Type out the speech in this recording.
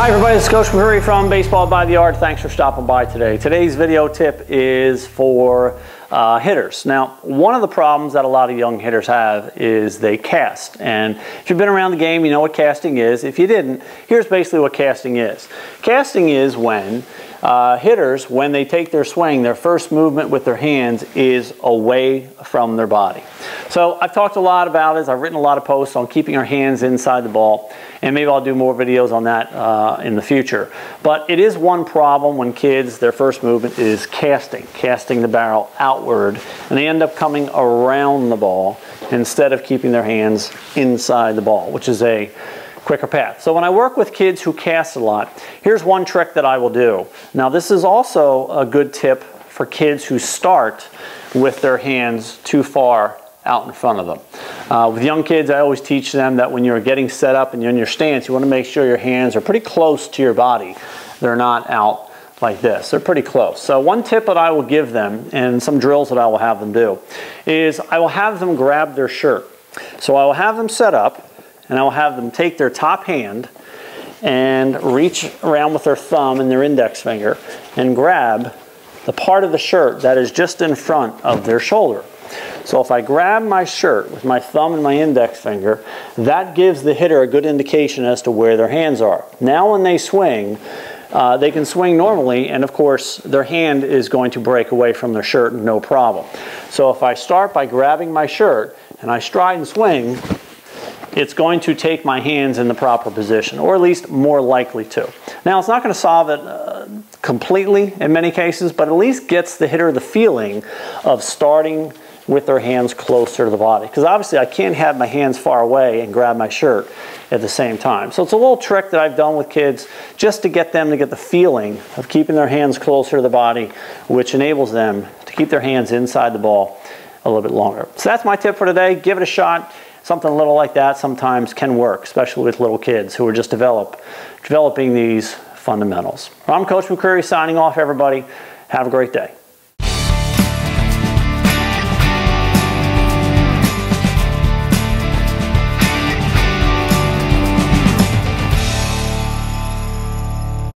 Hi everybody, this is Coach McCreary from Baseball by the Yard. Thanks for stopping by today. Today's video tip is for hitters. Now, one of the problems that a lot of young hitters have is they cast. And if you've been around the game, you know what casting is. If you didn't, here's basically what casting is. Casting is when hitters, when they take their swing, their first movement with their hands is away from their body. So I've talked a lot about it. I've written a lot of posts on keeping our hands inside the ball, and maybe I'll do more videos on that in the future. But it is one problem when kids, their first movement is casting the barrel outward, and they end up coming around the ball instead of keeping their hands inside the ball, which is a quicker path. So when I work with kids who cast a lot, here's one trick that I will do. Now this is also a good tip for kids who start with their hands too far out in front of them. With young kids, I always teach them that when you're getting set up and you're in your stance, you want to make sure your hands are pretty close to your body. They're not out like this. They're pretty close. So one tip that I will give them, and some drills that I will have them do, is I will have them grab their shirt. So I will have them set up, and I will have them take their top hand and reach around with their thumb and their index finger and grab the part of the shirt that is just in front of their shoulder. So if I grab my shirt with my thumb and my index finger, that gives the hitter a good indication as to where their hands are. Now when they swing, they can swing normally, and of course their hand is going to break away from their shirt, no problem. So if I start by grabbing my shirt and I stride and swing, it's going to take my hands in the proper position, or at least more likely to. Now, it's not going to solve it completely in many cases, but at least gets the hitter the feeling of starting with their hands closer to the body. Because obviously I can't have my hands far away and grab my shirt at the same time. So it's a little trick that I've done with kids just to get them to get the feeling of keeping their hands closer to the body, which enables them to keep their hands inside the ball a little bit longer. So that's my tip for today. Give it a shot. Something a little like that sometimes can work, especially with little kids who are just developing these fundamentals. I'm Coach McCreary signing off, everybody. Have a great day.